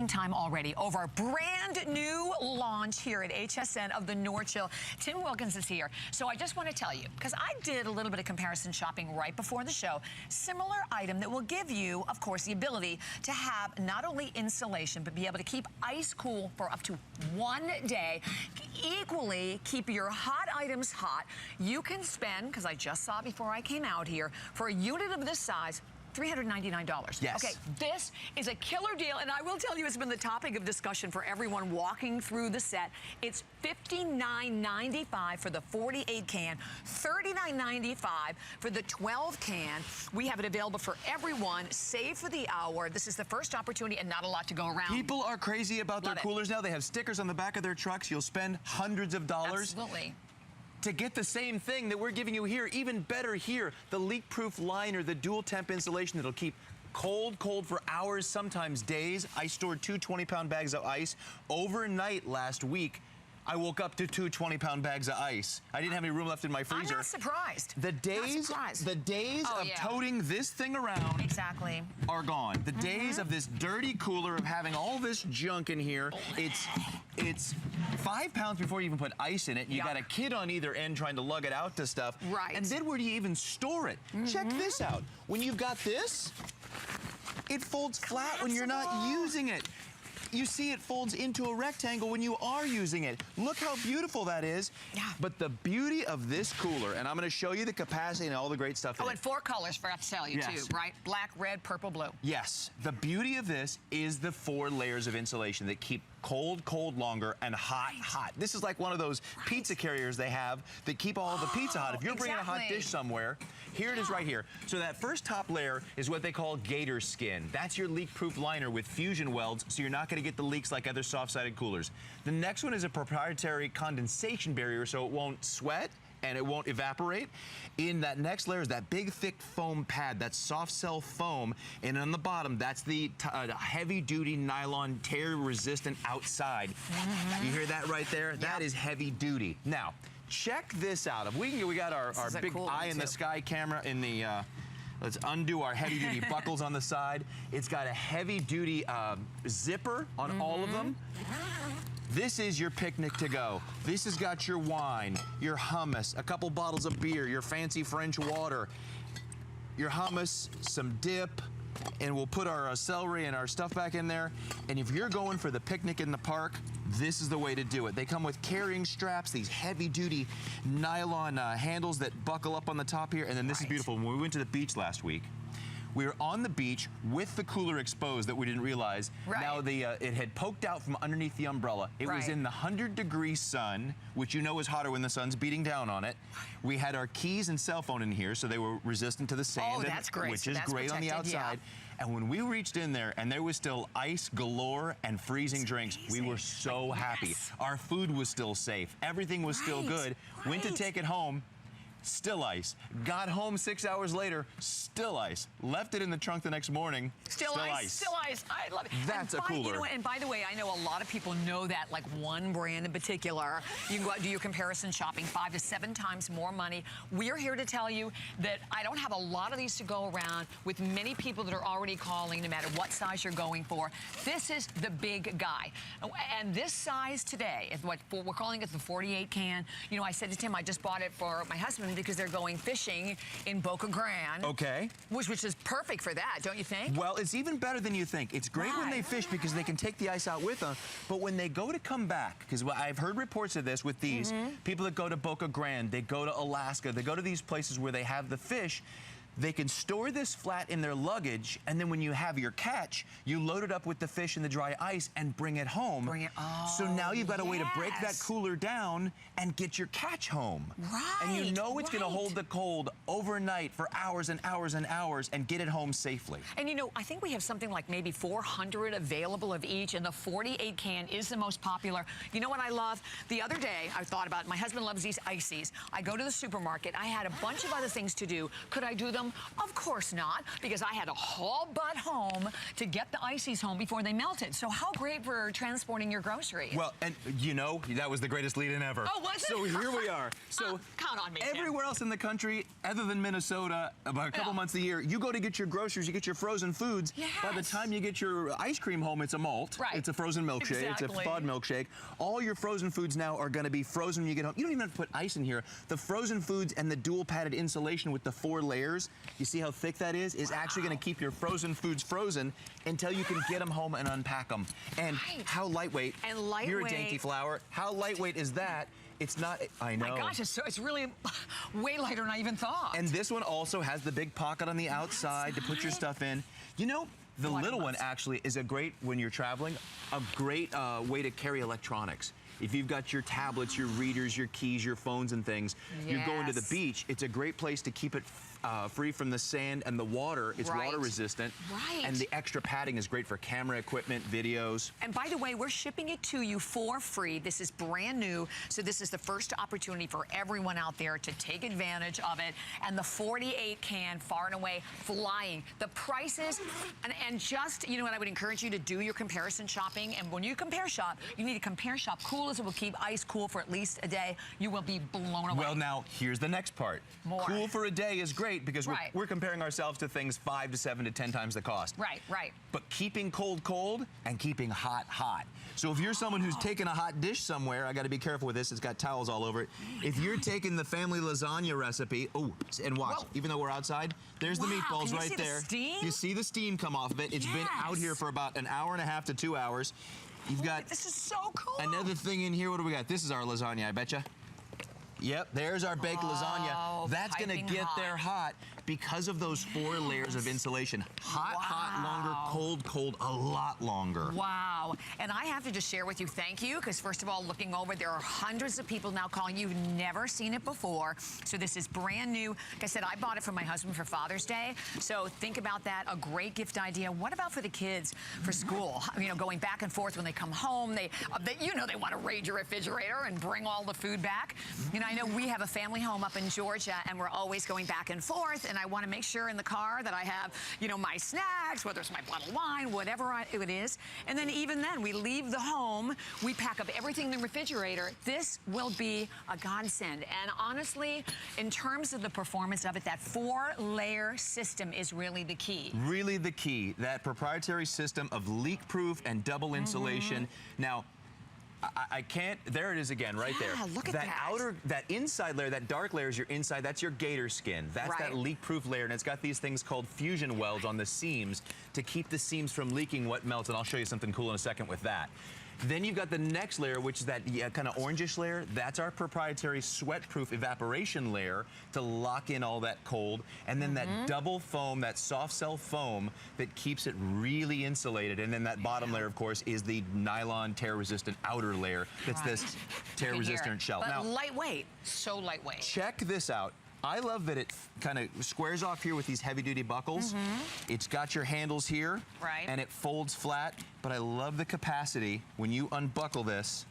Time already over a brand new launch here at HSN of the NorChill. Tim Wilkins is here. So I just want to tell you, because I did a little bit of comparison shopping right before the show, similar item that will give you, of course, the ability to have not only insulation, but be able to keep ice cool for up to 1 day. Equally, keep your hot items hot. You can spend, because I just saw it before I came out here, for a unit of this size, $399. Yes. Okay, this is a killer deal, and I will tell you it's been the topic of discussion for everyone walking through the set. It's $59.95 for the 48 can, $39.95 for the 12 can. We have it available for everyone, save for the hour. This is the first opportunity and not a lot to go around. People are crazy about their coolers now. They have stickers on the back of their trucks. You'll spend hundreds of dollars. Absolutely. To get the same thing that we're giving you here, even better here, the leak-proof liner, the dual temp insulation that'll keep cold for hours, sometimes days. I stored 2 20-pound bags of ice overnight last week. I woke up to 2 20-pound bags of ice. I didn't have any room left in my freezer. I'm not surprised. The days of toting this thing around are gone. The days of this dirty cooler, of having all this junk in here. It's 5 pounds before you even put ice in it. You got a kid on either end trying to lug it out to stuff. Right. And then where do you even store it? Check this out. When you've got this, it folds flat when you're not using it. You see it folds into a rectangle when you are using it. Look how beautiful that is. Yeah. But the beauty of this cooler, and I'm going to show you the capacity and all the great stuff in it. And 4 colors, forgot to tell you, too, right? Black, red, purple, blue. Yes. The beauty of this is the 4 layers of insulation that keep cold longer and hot. This is like one of those pizza carriers they have that keep all the pizza hot. If you're bringing a hot dish somewhere, here it is right here. So that first top layer is what they call gator skin. That's your leak-proof liner with fusion welds, so you're not going to get the leaks like other soft-sided coolers. The next one is a proprietary condensation barrier, so it won't sweat and it won't evaporate. In that next layer is that big, thick foam pad, that soft cell foam, and on the bottom, that's the heavy-duty nylon tear-resistant outside. You hear that right there? That is heavy-duty. Now, check this out. If we got our big eye in the sky camera in the, let's undo our heavy-duty buckles on the side. It's got a heavy-duty zipper on all of them. This is your picnic to go. This has got your wine, your hummus, a couple bottles of beer, your fancy French water, your hummus, some dip, and we'll put our celery and our stuff back in there. And if you're going for the picnic in the park, this is the way to do it. They come with carrying straps, these heavy-duty nylon handles that buckle up on the top here, and then this is beautiful. When we went to the beach last week, we were on the beach with the cooler exposed that we didn't realize. Now it had poked out from underneath the umbrella. It was in the 100-degree sun, which you know is hotter when the sun's beating down on it. We had our keys and cell phone in here, so they were resistant to the sand, which is great on the outside. And when we reached in there and there was still ice galore and freezing drinks, we were so happy. Our food was still safe. Everything was still good. Went to take it home. Still ice. Got home 6 hours later, still ice. Left it in the trunk the next morning, still ice. Still ice. I love it. That's a cooler. You know, and by the way, I know a lot of people know that, like one brand in particular. You can go out and do your comparison shopping, 5 to 7 times more money. We're here to tell you that I don't have a lot of these to go around with many people that are already calling, no matter what size you're going for. This is the big guy. And this size today is what we're calling it the 48 can. You know, I said to Tim, I just bought it for my husband because they're going fishing in Boca Grande. Okay. Which is perfect for that, don't you think? Well, it's even better than you think. It's great when they fish because they can take the ice out with them, but when they go to come back, because I've heard reports of this with these people that go to Boca Grande, they go to Alaska, they go to these places where they have the fish. They can store this flat in their luggage, and then when you have your catch, you load it up with the fish and the dry ice and bring it home. So now you've got a way to break that cooler down and get your catch home. And you know it's going to hold the cold overnight for hours and hours and hours and get it home safely. And you know, I think we have something like maybe 400 available of each, and the 48 can is the most popular. You know what I love? The other day, I thought about, my husband loves these ices. I go to the supermarket. I had a bunch of other things to do. Could I do them them? Of course not, because I had to haul butt home to get the ices home before they melted. So how great for transporting your groceries. Well, and you know, that was the greatest lead-in ever. Oh, was it? So here we are. So count on me, Tim. Everywhere else in the country, other than Minnesota, about a couple months a year, you go to get your groceries, you get your frozen foods. Yes. By the time you get your ice cream home, it's a malt. Right. It's a frozen milkshake. Exactly. It's a thawed milkshake. All your frozen foods now are going to be frozen when you get home. You don't even have to put ice in here. The frozen foods and the dual padded insulation with the 4 layers, you see how thick that is actually going to keep your frozen foods frozen until you can get them home and unpack them. And how lightweight. And lightweight. You're a dainty flower. How lightweight is that? It's not, I know. My gosh, it's really way lighter than I even thought. And this one also has the big pocket on the outside to put your stuff in. You know, the little one actually is a great, when you're traveling, a great way to carry electronics. If you've got your tablets, your readers, your keys, your phones and things, you're going to the beach, it's a great place to keep it free from the sand and the water. It's water resistant. And the extra padding is great for camera equipment, videos. And by the way, we're shipping it to you for free. This is brand new, so this is the first opportunity for everyone out there to take advantage of it. And the 48 can, far and away, flying. The prices, and just, you know what, I would encourage you to do your comparison shopping. And when you compare shop, you need to compare shop. Cool as it will keep ice cool for at least a day. You will be blown away. Well, now, here's the next part. Cool for a day is great because we're comparing ourselves to things 5 to 7 to 10 times the cost. Right. But keeping cold, cold, and keeping hot, hot. So if you're someone who's taking a hot dish somewhere, I got to be careful with this. It's got towels all over it. If you're taking the family lasagna recipe, and watch, even though we're outside, there's the meatballs right there. You see the steam come off of it. It's been out here for about an hour and a half to 2 hours. You've got this is so cool. Another thing in here. What do we got? This is our lasagna, I betcha. Yep, there's our baked lasagna. That's gonna get there hot because of those 4 layers of insulation. Hot, hot, longer, cold, cold, a lot longer. Wow. And I have to just share with you, thank you, because first of all, looking over, there are hundreds of people now calling. You've never seen it before. So this is brand new. Like I said, I bought it for my husband for Father's Day. So think about that, a great gift idea. What about for the kids for school? You know, going back and forth when they come home, they you know, they want to raid your refrigerator and bring all the food back. You know, I know we have a family home up in Georgia, and we're always going back and forth, and I want to make sure in the car that I have, you know, my snacks, whether it's my bottle of wine, whatever it is. And then even then, we leave the home, we pack up everything in the refrigerator. This will be a godsend. And honestly, in terms of the performance of it, that 4-layer system is really the key. Really the key. That proprietary system of leak-proof and double insulation. Now, I can't, there it is again, right there. Look at that. That inside layer, that dark layer is your inside, that's your gator skin. That's that leak-proof layer, and it's got these things called fusion welds on the seams to keep the seams from leaking what melts, and I'll show you something cool in a second with that. Then you've got the next layer, which is that kind of orangish layer. That's our proprietary sweat-proof evaporation layer to lock in all that cold. And then that double foam, that soft cell foam that keeps it really insulated. And then that bottom layer, of course, is the nylon tear-resistant outer layer that's this tear-resistant shell. But now, lightweight, so lightweight. Check this out. I love that it kind of squares off here with these heavy-duty buckles. It's got your handles here, and it folds flat, but I love the capacity when you unbuckle this.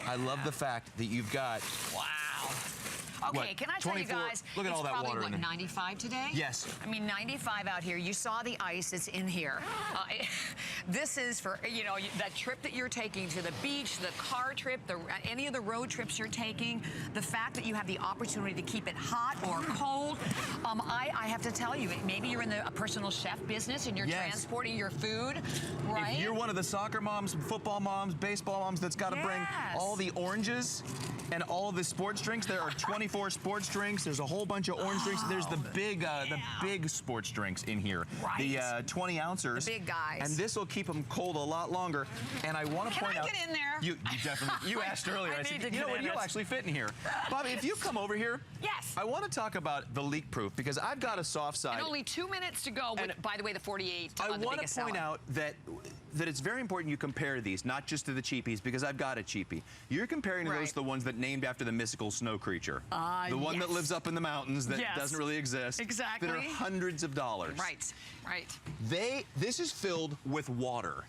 I love the fact that you've got... Wow. Okay, can I tell you guys, look at all that water probably, in there. 95 today? Yes. I mean, 95 out here. You saw the ice that's in here. This is for, you know, that trip that you're taking to the beach, the car trip, any of the road trips you're taking, the fact that you have the opportunity to keep it hot or cold. I have to tell you, maybe you're in the personal chef business and you're transporting your food, right? If you're one of the soccer moms, football moms, baseball moms that's got to bring all the oranges and all the sports drinks, there are 24 sports drinks. There's a whole bunch of orange drinks. There's the big sports drinks in here. The 20 ounces. The big guys. And this will keep them cold a lot longer. And I want to point out. Can I get in there? You definitely, you asked earlier. I said, you know what, you'll actually fit in here. Bobby, if you come over here. Yes. I want to talk about the leak proof because I've got a soft side. And only 2 minutes to go. With, by the way, the 48. I want to point out that it's very important you compare these, not just to the cheapies, because I've got a cheapie. You're comparing to those to the ones that named after the mystical snow creature. The one that lives up in the mountains that doesn't really exist. Exactly. That are hundreds of dollars. Right, right. This is filled with water.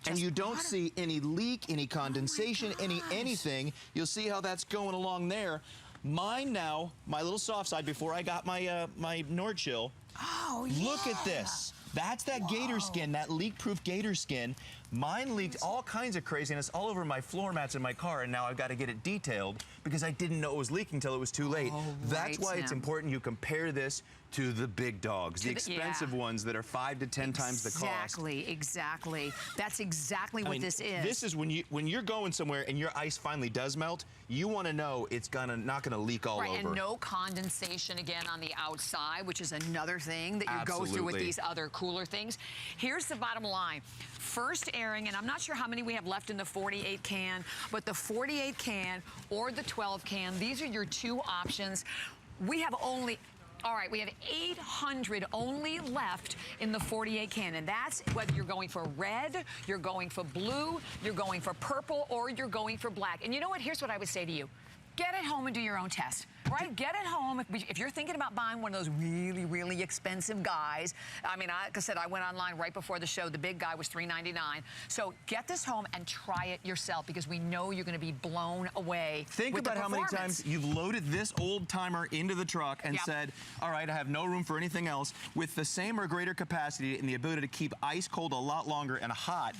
And you don't see any leak, any condensation, anything. You'll see how that's going along there. Mine now, my little soft side before I got my my NorChill. Oh, yeah. Look at this. That's that gator skin, that leak-proof gator skin. Mine leaked all kinds of craziness all over my floor mats in my car, and now I've got to get it detailed because I didn't know it was leaking until it was too late. Oh, That's right, why it's Tim. important you compare this to the big dogs, the expensive ones that are 5 to 10 times the cost. Exactly. That's exactly what this is. This is when you're going somewhere and your ice finally does melt, you want to know it's not gonna leak all over. And no condensation again on the outside, which is another thing that you go through with Absolutely. these other cooler things. Here's the bottom line. First airing, and I'm not sure how many we have left in the 48 can, but the 48 can or the 12 can, these are your two options. We have only... All right, we have 800 only left in the 48 can, and that's whether you're going for red, you're going for blue, you're going for purple, or you're going for black. And you know what? Here's what I would say to you. Get it home and do your own test, right? Get it home. If you're thinking about buying one of those really, really expensive guys, I mean, like I said, I went online right before the show. The big guy was $3.99. So get this home and try it yourself because we know you're going to be blown away. Think with about the how many times you've loaded this old timer into the truck and said, all right, I have no room for anything else. With the same or greater capacity and the ability to keep ice cold a lot longer and hot,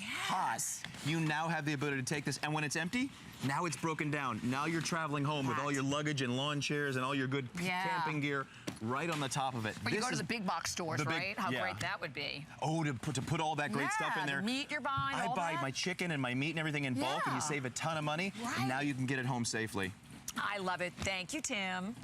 you now have the ability to take this. And when it's empty, now it's broken down. Now you're traveling home with all your luggage and lawn chairs and all your good camping gear right on the top of it. Or you go to the big box stores, right? How great that would be. Oh, to put all that great stuff in there. The meat you're buying, I buy my chicken and my meat and everything in bulk, and you save a ton of money. And now you can get it home safely. I love it. Thank you, Tim.